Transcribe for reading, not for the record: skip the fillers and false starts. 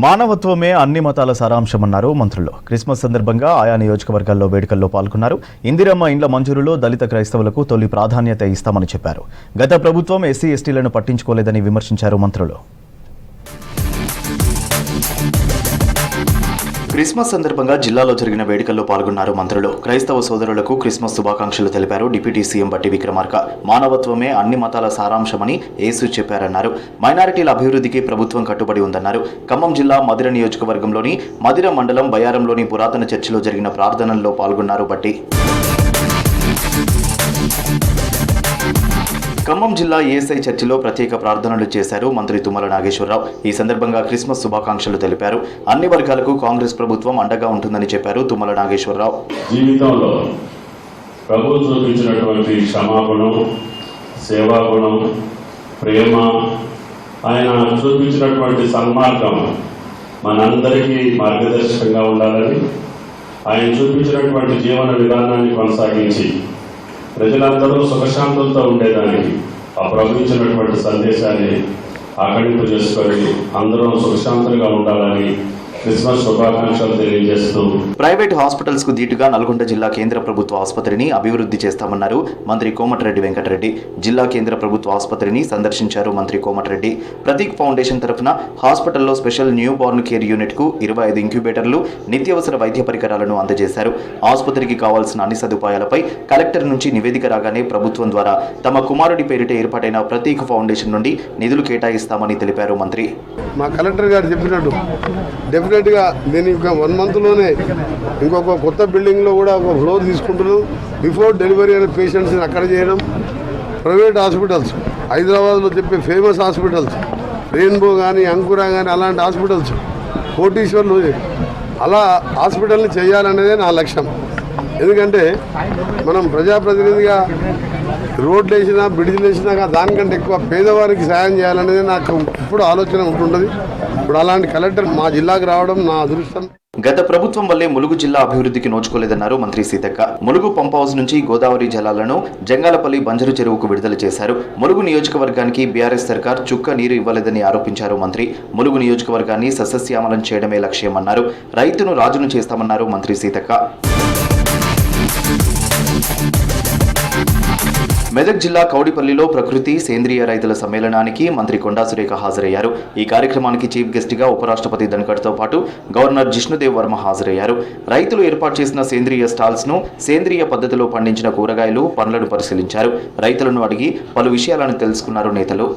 మానవత్వమే అన్ని మతాల సారాంశమన్నారు మంత్రులు. క్రిస్మస్ సందర్భంగా ఆయా నియోజకవర్గాల్లో వేడుకల్లో పాల్గొన్నారు. ఇందిరమ్మ ఇండ్ల మంజూరులో దళిత క్రైస్తవులకు తొలి ప్రాధాన్యత ఇస్తామని చెప్పారు. గత ప్రభుత్వం ఎస్సీ ఎస్టీలను పట్టించుకోలేదని విమర్శించారు మంత్రులు. క్రిస్మస్ సందర్భంగా జిల్లాలో జరిగిన వేడుకల్లో పాల్గొన్నారు మంత్రులు. క్రైస్తవ సోదరులకు క్రిస్మస్ శుభాకాంక్షలు తెలిపారు డిప్యూటీ సీఎం బట్టి విక్రమార్క. మానవత్వమే అన్ని మతాల సారాంశమని యేసు చెప్పారన్నారు. మైనారిటీల అభివృద్ధికి ప్రభుత్వం కట్టుబడి ఉందన్నారు. ఖమ్మం జిల్లా మదిర నియోజకవర్గంలోని మదిర మండలం బయారంలోని పురాతన చర్చిలో జరిగిన ప్రార్థనల్లో పాల్గొన్నారు బట్టి. ఖమ్మం జిల్లా ఏఎస్ఐ చర్చిలో ప్రత్యేక ప్రార్థనలు చేశారు మంత్రి తుమ్మల నాగేశ్వరరావు. ఈ సందర్భంగా క్రిస్మస్ శుభాకాంక్షలు తెలిపారు. అన్ని వర్గాలకు కాంగ్రెస్ ప్రభుత్వం అండగా ఉంటుందని చెప్పారు తుమ్మల నాగేశ్వరరావు. జీవితంలో ప్రభుత్వం చూపించినటువంటి క్షమాగుణం, సేవాగుణం, ప్రేమ, ఆయన చూపించినటువంటి సన్మార్గం మనందరికీ మార్గదర్శకంగా ఉండాలని, ఆయన చూపించినటువంటి జీవన విధానాన్ని కొనసాగించి ప్రజలందరూ సుఖశాంతులతో ఉండేదానికి ఆ ప్రభు ఇచ్చినటువంటి సందేశాన్ని ఆకళింపు చేసుకొని అందరూ సుఖశాంతులుగా ఉండాలని క్రిస్మస్ శుభాకాంక్షలు తెలియజేస్తూ ప్రైవేట్ హాస్పిటల్స్ కు దీటుగా నల్గొండ జిల్లా కేంద్ర ప్రభుత్వ ఆసుపత్రిని అభివృద్ధి చేస్తామన్నారు మంత్రి కోమటిరెడ్డి వెంకటరెడ్డి. జిల్లా కేంద్ర ప్రభుత్వ ఆసుపత్రిని సందర్శించారు మంత్రి కోమటిరెడ్డి. ప్రతీక్ ఫౌండేషన్ తరఫున హాస్పిటల్లో special new Born care unit కు 25 ఇంక్యుబేటర్లు, నిత్యావసర వైద్య పరికరాలను అందజేశారు. ఆసుపత్రికి కావాల్సిన అన్ని సదుపాయాలపై కలెక్టర్ నుంచి నివేదిక రాగానే ప్రభుత్వం ద్వారా తమ కుమారుడి పేరిట ఏర్పాటైన ప్రతీక్ ఫౌండేషన్ నుండి నిధులు కేటాయిస్తామని తెలిపారు మంత్రి. మా కలెక్టర్ గారు చెప్పినట్టు డెఫినెట్గా నేను ఇంకా 1 మంత్లోనే ఇంకొక కొత్త బిల్డింగ్లో కూడా ఒక ఫ్లోర్ తీసుకుంటున్నాం. బిఫోర్ డెలివరీ అయిన పేషెంట్స్ని అక్కడ చేయడం. ప్రైవేట్ హాస్పిటల్స్ హైదరాబాద్లో చెప్పే ఫేమస్ హాస్పిటల్స్ రెయిన్బో కానీ, అంకురా కానీ అలాంటి హాస్పిటల్స్ కోటీశ్వర్లు అలా హాస్పిటల్ని చేయాలనేదే నా లక్ష్యం. ఎందుకంటే మనం ప్రజాప్రతినిధిగా రోడ్లు వేసినా, బ్రిడ్జ్లు వేసినా దానికంటే ఎక్కువ పేదవారికి సాయం చేయాలనేది నాకు ఇప్పుడు ఆలోచన ఉంటుంటుంది. ఇప్పుడు అలాంటి కలెక్టర్ మా జిల్లాకు రావడం నా అదృష్టం. గత ప్రభుత్వం వల్లే ములుగు జిల్లా అభివృద్ధికి నోచుకోలేదన్నారు మంత్రి సీతక్క. ములుగు పంప్ హౌస్ నుంచి గోదావరి జలాలను జంగాలపల్లి బంజరు చెరువుకు విడుదల చేశారు. ములుగు నియోజకవర్గానికి బీఆర్ఎస్ సర్కార్ చుక్క నీరు ఇవ్వలేదని ఆరోపించారు మంత్రి. ములుగు నియోజకవర్గాన్ని సస్యశ్యామలం చేయడమే లక్ష్యమన్నారు. రైతును రాజును చేస్తామన్నారు మంత్రి సీతక్క. మెదక్ జిల్లా కౌడిపల్లిలో ప్రకృతి సేంద్రియ రైతుల సమ్మేళనానికి మంత్రి కొండా సురేఖ హాజరయ్యారు. ఈ కార్యక్రమానికి చీఫ్ గెస్ట్ గా ఉపరాష్ట్రపతి ధన్కడ్తో పాటు గవర్నర్ జిష్ణుదేవ్ వర్మ హాజరయ్యారు. రైతులు ఏర్పాటు చేసిన సేంద్రియ స్టాల్స్ ను, సేంద్రియ పద్ధతిలో పండించిన కూరగాయలు, పండ్లను పరిశీలించారు. రైతులను అడిగి పలు విషయాలను తెలుసుకున్నారు నేతలు.